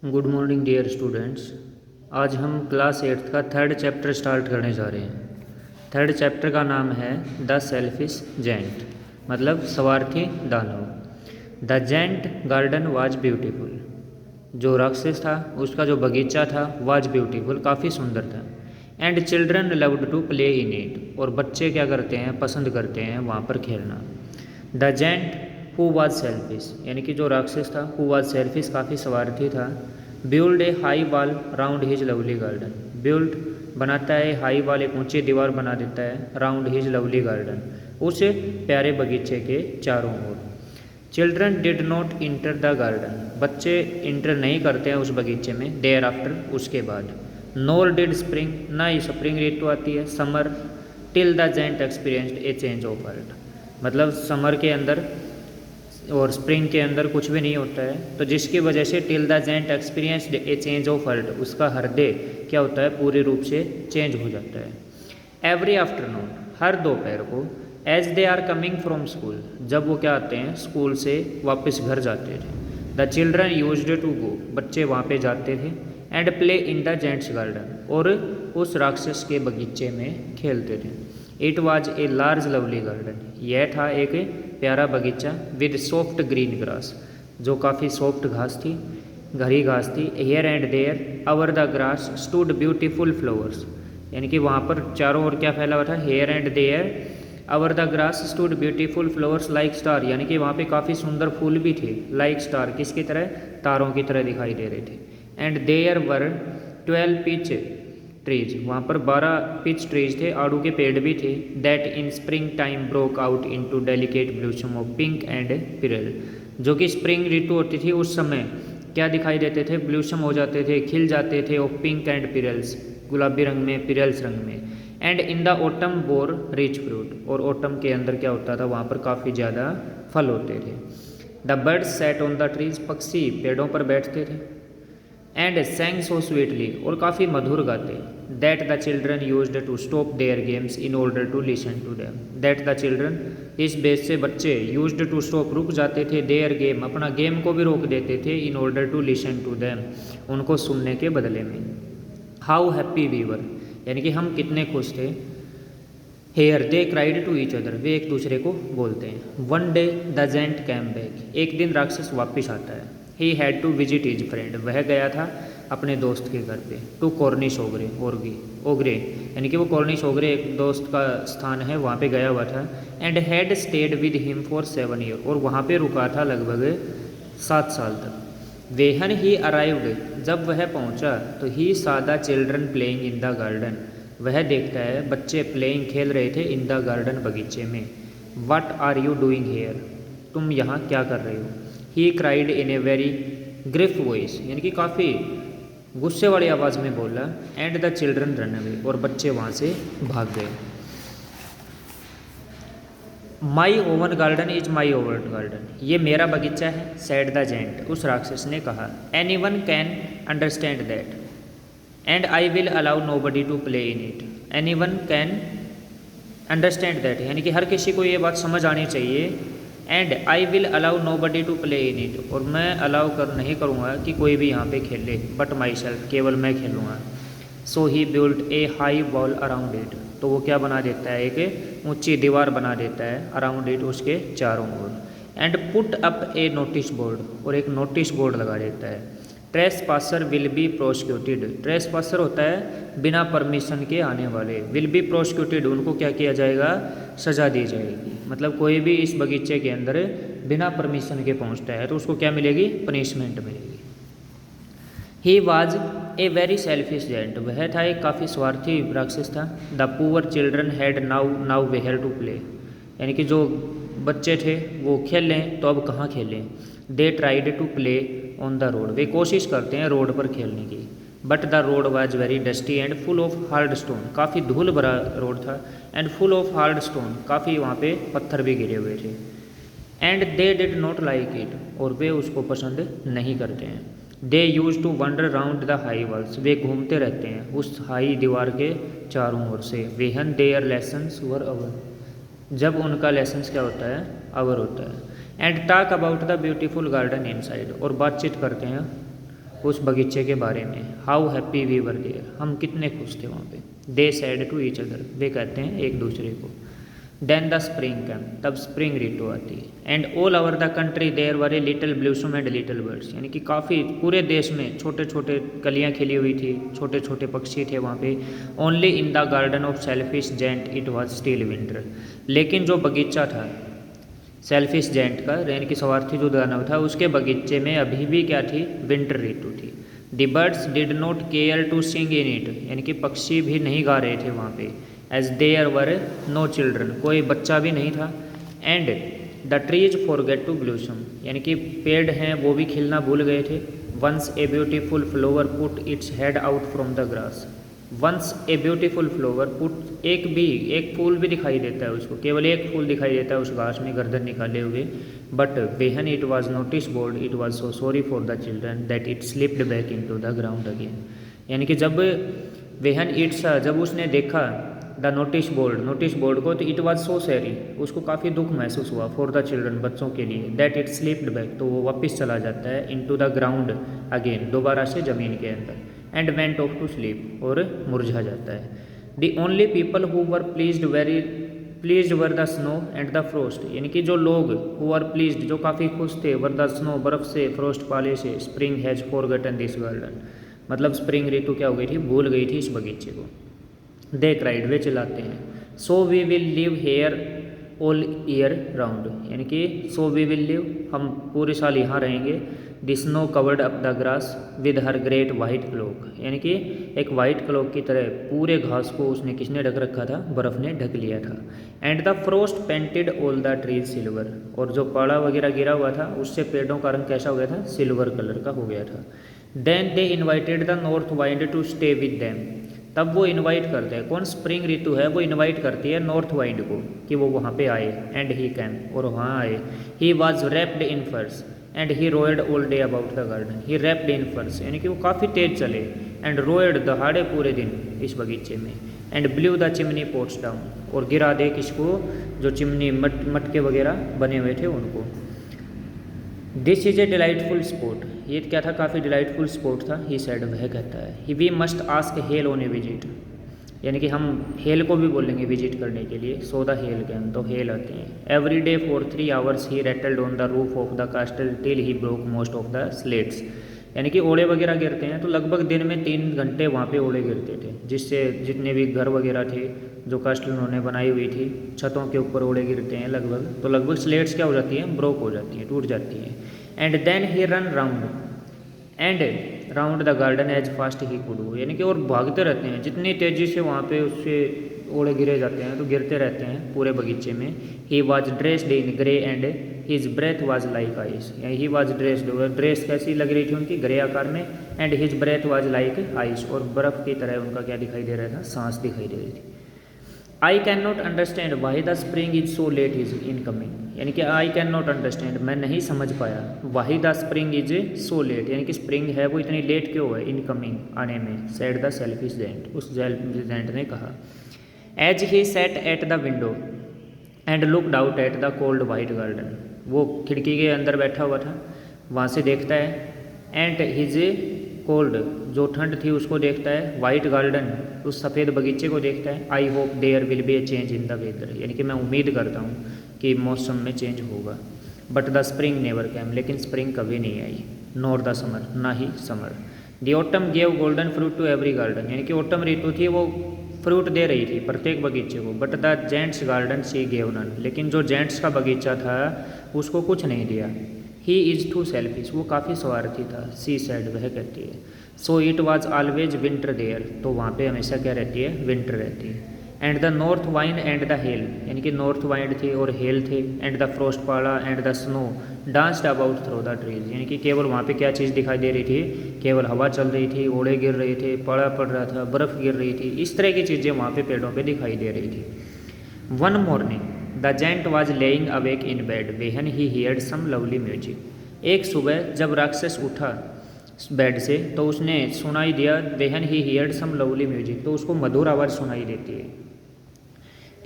Good morning dear students. आज हम class 8th का थर्ड चैप्टर स्टार्ट करने जा रहे हैं। थर्ड चैप्टर का नाम है द सेल्फिश जेंट, मतलब स्वार्थी दानव। The giant garden was beautiful. जो राक्षस था उसका जो बगीचा था वाज ब्यूटीफुल, काफ़ी सुंदर था। And children loved to play in it, और बच्चे क्या करते हैं, पसंद करते हैं वहाँ पर खेलना। The giant who was selfish, यानी कि जो राक्षस था, हु वाज सेल्फिश काफ़ी स्वार्थी था। Build a high wall round his lovely garden. Build बनाता है हाई वॉल, एक ऊंची दीवार बना देता है राउंड हिज लवली गार्डन, उस प्यारे बगीचे के चारों ओर। Children did not enter the garden, बच्चे इंटर नहीं करते हैं उस बगीचे में। देयर आफ्टर, उसके बाद। नोर डिड स्प्रिंग, ना ही स्प्रिंग ऋतु आती है, summer. Till the giant experienced a change of heart, मतलब समर के अंदर और स्प्रिंग के अंदर कुछ भी नहीं होता है, तो जिसकी वजह से till the giant experienced a change of heart, उसका हृदय क्या होता है, पूरी रूप से चेंज हो जाता है। एवरी आफ्टरनून, हर दोपहर को। As they are coming from school, जब वो क्या आते हैं, स्कूल से वापस घर जाते थे। The children used to go, बच्चे वहाँ पे जाते थे। And play in the giant's garden, और उस राक्षस के बगीचे में खेलते थे। It was a large lovely garden, यह था एक प्यारा बगीचा। विद सॉफ्ट ग्रीन ग्रास, जो काफ़ी सॉफ्ट घास थी, हरी घास थी। Here and there over the grass stood beautiful flowers, यानी कि वहाँ पर चारों ओर क्या फैला हुआ था, here and there over the grass stood beautiful flowers like star, यानी कि वहाँ पे काफ़ी सुंदर फूल भी थे। लाइक स्टार, किसकी तरह, तारों की तरह दिखाई दे रहे थे। And there were 12 peach trees, वहाँ पर 12 पिच ट्रीज थे, आड़ू के पेड़ भी थे। That in spring time broke out into delicate ब्लूसम of pink and pearl, जो कि स्प्रिंग ऋतु होती थी उस समय क्या दिखाई देते थे, ब्लूसम हो जाते थे, खिल जाते थे। ऑफ पिंक एंड पिरल्स, गुलाबी रंग में, पिरल्स रंग में। And in the autumn bore rich fruit, और ऑटम के अंदर क्या होता था, वहाँ पर काफ़ी ज़्यादा फल होते थे। The birds set on the trees, पक्षी पेड़ों पर बैठते थे। एंड सेंग सो स्वीटली, और काफ़ी मधुर गाते। That the children used to stop their games in order to listen to them. That the children, इस बेस से बच्चे, यूज्ड टू स्टॉप, रुक जाते थे, देयर गेम, अपना गेम को भी रोक देते थे, in order to listen to them, उनको सुनने के बदले में। हाउ हैप्पी वी वर, यानी कि हम कितने खुश थे। Here they cried to each other, वे एक दूसरे को बोलते हैं। One day the giant came back, एक दिन राक्षस वापिस आता है। He had to visit his friend, वह गया था अपने दोस्त के घर पे। टू कॉर्निश ओगरे, ओगरे यानी कि वो कॉर्निश ओगरे एक दोस्त का स्थान है, वहाँ पे गया हुआ था। And had stayed with him for 7 year, और वहाँ पे रुका था लगभग 7 साल तक। वेहन ही अराइव्ड, जब वह पहुँचा तो ही saw the children playing in the garden, वह देखता है बच्चे प्लेइंग, खेल रहे थे, इन द गार्डन, बगीचे में। What are you doing here, तुम यहाँ क्या कर रहे हो। He cried in a very gruff voice, यानी कि काफ़ी गुस्से वाली आवाज़ में बोला। And the children run away, और बच्चे वहाँ से भाग गए। My own garden is my own garden, ये मेरा बगीचा है, सैड द जेंट, उस राक्षस ने कहा। Anyone can understand that and I will allow nobody to play in it. Anyone can understand that, यानी कि हर किसी को ये बात समझ आनी चाहिए। And I will allow nobody to play in it, और मैं अलाउ नहीं करूँगा कि कोई भी यहाँ पे खेले, बट माई सेल्फ, केवल मैं खेलूँगा। So he build a high wall around it, तो वो क्या बना देता है, एक ऊंची दीवार बना देता है अराउंड इट, उसके चारों ओर। And put up a notice board, और एक नोटिस बोर्ड लगा देता है। Trespasser will be prosecuted, trespasser होता है बिना परमिशन के आने वाले, विल बी प्रोसिक्यूटेड, उनको क्या किया जाएगा, सज़ा दी जाएगी। मतलब कोई भी इस बगीचे के अंदर बिना परमिशन के पहुंचता है तो उसको क्या मिलेगी, पनिशमेंट मिलेगी। He was a very selfish giant, वह था एक काफ़ी स्वार्थी राक्षस था। The poor children had nowhere to play, यानी कि जो बच्चे थे वो खेल लें तो अब कहाँ खेलें। They tried to play on the road, वे कोशिश करते हैं रोड पर खेलने की। But the road was very dusty and full of hard stone, काफ़ी धूल भरा रोड था। And full of hard stone, काफ़ी वहाँ पे पत्थर भी गिरे हुए थे। And they did not like it, और वे उसको पसंद नहीं करते हैं। They use to wander round the high walls, वे घूमते रहते हैं उस हाई दीवार के चारों ओर से। वेहन देयर लेसन्स वर अवर, जब उनका लेसन्स क्या होता है, अवर होता है। And talk about the beautiful garden inside, और बातचीत करते हैं उस बगीचे के बारे में। How happy we were there, हम कितने खुश थे वहाँ पे। They said to each other, वे कहते हैं एक दूसरे को। देन द स्प्रिंग कैम, तब स्प्रिंग ऋतु आती है। And all over the country there were a little blossom and little birds, यानी कि काफ़ी पूरे देश में छोटे छोटे कलियाँ खिली हुई थी, छोटे छोटे पक्षी थे वहाँ पे। Only in the garden of selfish giant it was still winter, लेकिन जो बगीचा था सेल्फिश जेंट का, यानी कि स्वार्थी जो दानव था, उसके बगीचे में अभी भी क्या थी, विंटर ऋतु थी। The birds did not care to sing in it, यानी कि पक्षी भी नहीं गा रहे थे वहाँ पे। As there were no children, कोई बच्चा भी नहीं था। And the trees forget to blossom, यानी कि पेड़ हैं वो भी खिलना भूल गए थे। Once a beautiful flower put its head out from the grass, once a beautiful flower put, एक फूल भी दिखाई देता है उसको, केवल एक फूल दिखाई देता है उस घास में गर्दन निकाले हुए। But when it was notice board it was so sorry for the children that it slipped back into the ground again, यानी कि जब वेहन इट्स, जब उसने देखा द नोटिस बोर्ड को, तो इट वॉज सो सैरी, उसको काफ़ी दुख महसूस हुआ। फॉर द चिल्ड्रन, बच्चों के लिए। दैट इट स्लिप्ड बैक, तो वो वापस चला जाता है into the ground again, दोबारा से ज़मीन के अंदर। And went off to sleep, और मुरझा जाता है। The only people who were pleased were the snow and the frost, यानी कि जो लोग हु आर प्लीज्ड, जो काफ़ी खुश थे, वर द स्नो, बर्फ़ से, फ्रोस्ट पाले से। Spring has forgotten this garden, मतलब स्प्रिंग ऋतु क्या हो गई थी, भूल गई थी इस बगीचे को। दे क्राइड, वे चिल्लाते हैं। So we will live here all year round, यानी कि सो वी विल लिव, हम पूरे साल यहाँ रहेंगे। The snow covered up the grass with her great white cloak, यानी कि एक वाइट क्लोक की तरह पूरे घास को उसने किसने ढक रखा था, बर्फ़ ने ढक लिया था। And the frost painted all the trees silver, और जो पाड़ा वगैरह गिरा हुआ था उससे पेड़ों का रंग कैसा हो गया था, सिल्वर कलर का हो गया था। Then they invited the north wind to stay with them, तब वो इनवाइट करते हैं, कौन, स्प्रिंग ऋतु है वो इनवाइट करती है नॉर्थ वाइंड को कि वो वहाँ पे आए। एंड ही कैम, और वहाँ आए। He was wrapped in furs and he roared all day about the garden, he wrapped in furs, यानी कि वो काफ़ी तेज चले। एंड रोयड, दहाड़े पूरे दिन इस बगीचे में। And blew the chimney pots down, और गिरा दे किसको, जो चिमनी मटके वगैरह बने हुए थे उनको। This is a delightful spot, ये क्या था, काफ़ी डिलाइटफुल स्पॉट था। ही सैड, वह कहता है। We must ask hail on a visit, यानी कि हम हेल को भी बोलेंगे विजिट करने के लिए। सो द हेल कैम, तो हेल आते हैं। Every day for 3 hours he rattled on the roof of the castle till he broke most of the slates, यानी कि ओड़े वगैरह गिरते हैं तो लगभग दिन में 3 घंटे वहाँ पे ओड़े गिरते थे, जिससे जितने भी घर वगैरह थे जो कास्टल उन्होंने बनाई हुई थी, छतों के ऊपर ओड़े गिरते हैं लगभग, तो लगभग स्लेट्स क्या हो जाती हैं, ब्रोक हो जाती हैं, टूट जाती हैं। And then he run round the garden as fast he could, यानी कि और भागते रहते हैं जितनी तेज़ी से वहाँ पे उससे ओड़े गिरे जाते हैं तो गिरते रहते हैं पूरे बगीचे में। He was dressed in grey and his breath was like ice, he was dressed, dress कैसी लग रही थी उनकी, ग्रे आकार में। And his breath was like ice, और बर्फ़ की तरह उनका क्या दिखाई दे रहा था, सांस दिखाई दे रही थी। I can not understand why the spring is so let is in coming, यानी कि आई कैन नॉट अंडरस्टैंड, मैं नहीं समझ पाया, why the spring is so let, यानी कि स्प्रिंग है वो इतनी लेट क्यों है इन कमिंग, आने में। सैड द सेल्फिश जेंट, उस सेल्फिश जेंट ने कहा। As he sat at the window and looked out at the cold white garden, वो खिड़की के अंदर बैठा हुआ था, वहाँ से देखता है। एंड हिज कोल्ड, जो ठंड थी उसको देखता है। वाइट गार्डन, उस सफ़ेद बगीचे को देखता है। I hope there will be a change in the weather, यानी कि मैं उम्मीद करता हूँ कि मौसम में चेंज होगा। But the spring never came, लेकिन स्प्रिंग कभी नहीं आई। नॉर द समर, ना ही summer. The autumn gave golden fruit to every garden, यानी कि ऑटम ऋतु थी वो फ्रूट दे रही थी प्रत्येक बगीचे को। But the giant's garden she gave none, लेकिन जो जेंट्स का बगीचा था उसको कुछ नहीं दिया। ही इज़ टू सेल्फिश, वो काफ़ी स्वार्थी था। सी सैड, वह कहती है। So it was always winter there, तो वहाँ पे हमेशा क्या रहती है, विंटर रहती है। And the north wind and the hell, यानी कि नॉर्थ वाइंड थी और हेल थे। एंड द फ्रोस्ट पाला and the snow danced about through the trees, यानी कि केवल वहाँ पे क्या चीज़ दिखाई दे रही थी, केवल हवा चल रही थी, ओड़े गिर रहे थे, पाला पड़ रहा था, बर्फ़ गिर रही थी, इस तरह की चीज़ें वहाँ पे पेड़ों पे दिखाई दे रही थी। One morning the giant was lying awake in bed when he heard some lovely music, एक सुबह जब राक्षस उठा बेड से तो उसने सुनाई दिया, when he heard some lovely music, तो उसको मधुर आवाज़ सुनाई देती है।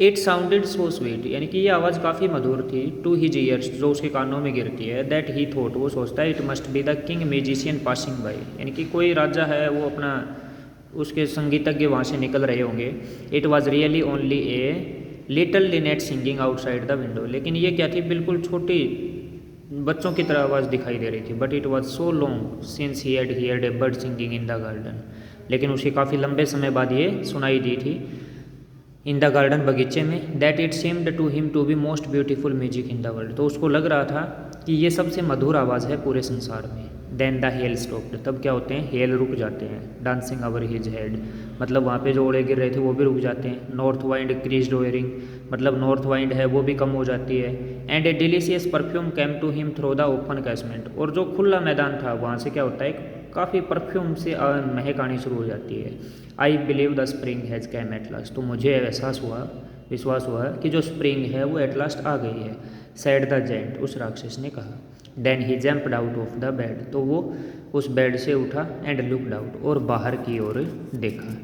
इट साउंडेड सो स्वीट, यानी कि ये आवाज़ काफ़ी मधुर थी। टू हिज ईयर्स, जो उसके कानों में गिरती है। दैट ही थॉट, वो सोचता है, it must be the king musician passing by, यानी कि कोई राजा है वो अपना उसके संगीतज्ञ वहाँ से निकल रहे होंगे। It was really only a little Lynette singing outside the window, लेकिन ये क्या थी, बिल्कुल छोटी बच्चों की तरह आवाज़ दिखाई दे रही थी। But it was so long since he had heard A bird singing in the garden, लेकिन उसे काफ़ी लंबे समय बाद ये सुनाई दी थी इन द गार्डन, बगीचे में। That it seemed to him to be most beautiful music in the world, तो उसको लग रहा था कि ये सबसे मधुर आवाज़ है पूरे संसार में। देन द हेल स्टॉप्ड, तब क्या होते हैं, हेल रुक जाते हैं। डांसिंग ओवर हिज हेड, मतलब वहाँ पे जो ओले गिर रहे थे वो भी रुक जाते हैं। नॉर्थ वाइंड क्रीज्ड वेयरिंग, मतलब नॉर्थ वाइंड है वो भी कम हो जाती है। And a delicious perfume came to him through the open casement, और जो खुला मैदान था वहाँ से क्या होता है, काफ़ी परफ्यूम से महक आनी शुरू हो जाती है। I believe the spring has came at last, तो मुझे विश्वास हुआ कि जो स्प्रिंग है वो एट लास्ट आ गई है। सैड द जेंट, उस राक्षस ने कहा। Then he jumped out of the bed, तो वो उस बेड से उठा। एंड लुक्ड आउट, और बाहर की ओर देखा।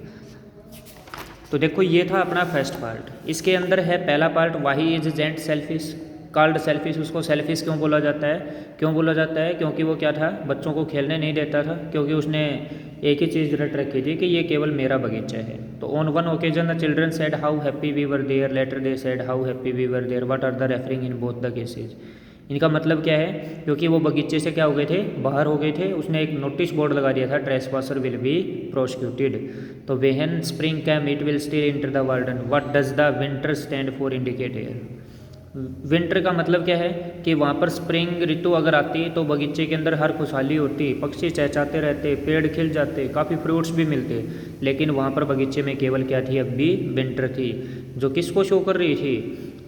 तो देखो ये था अपना फर्स्ट पार्ट। इसके अंदर है पहला part, why is giant selfish, called selfish. उसको सेल्फिश क्यों बोला जाता है, क्योंकि वो क्या था, बच्चों को खेलने नहीं देता था, क्योंकि उसने एक ही चीज़ रट रखी थी कि ये केवल मेरा बगीचा है। तो on one occasion the children said how happy we were there, later they said how happy we were there, what are the referring in both the cases. इनका मतलब क्या है, क्योंकि वो बगीचे से क्या हो गए थे, बाहर हो गए थे। उसने एक नोटिस बोर्ड लगा दिया था, ट्रेसपासर विल बी प्रोसिक्यूटेड। तो when spring came it will still enter the garden, what does the winter stand for indicate here. Winter का मतलब क्या है कि वहाँ पर स्प्रिंग ऋतु अगर आती तो बगीचे के अंदर हर खुशहाली होती, पक्षी चहचहाते रहते, पेड़ खिल जाते, काफ़ी फ्रूट्स भी मिलते। लेकिन वहाँ पर बगीचे में केवल क्या थी, अब भी विंटर थी, जो किसको शो कर रही थी,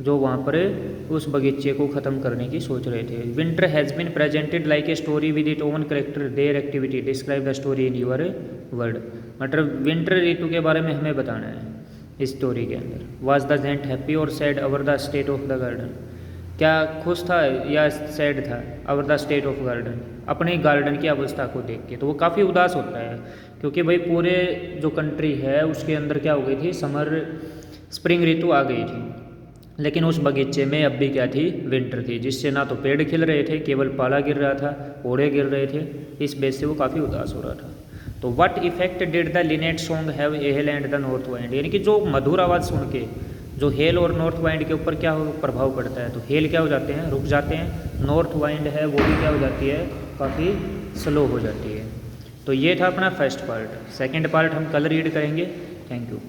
जो वहाँ पर उस बगीचे को ख़त्म करने की सोच रहे थे। Winter has been presented like a story with it own character, their activity describe the story in your word. मतलब विंटर ऋतु के बारे में हमें बताना है इस स्टोरी के अंदर। वाज द जेंट हैप्पी और sad over the state of the garden, क्या खुश था या सैड था over the state of garden, अपने गार्डन की अवस्था को देख के। तो वो काफ़ी उदास होता है, क्योंकि भाई पूरे जो कंट्री है उसके अंदर क्या हो गई थी, स्प्रिंग ऋतु आ गई थी, लेकिन उस बगीचे में अब भी क्या थी, विंटर थी, जिससे ना तो पेड़ खिल रहे थे, केवल पाला गिर रहा था, ओड़े गिर रहे थे। इस बेस से वो काफ़ी उदास हो रहा था। तो what effect did the Lynette song have a hello and the north wind, यानी कि जो मधुर आवाज़ सुन के जो हेल और नॉर्थ वाइंड के ऊपर क्या प्रभाव पड़ता है। तो हेल क्या हो जाते हैं, रुक जाते हैं। नॉर्थ वाइंड है वो भी क्या हो जाती है, काफ़ी स्लो हो जाती है। तो ये था अपना फर्स्ट पार्ट। सेकंड पार्ट हम कल रीड करेंगे। Thank you.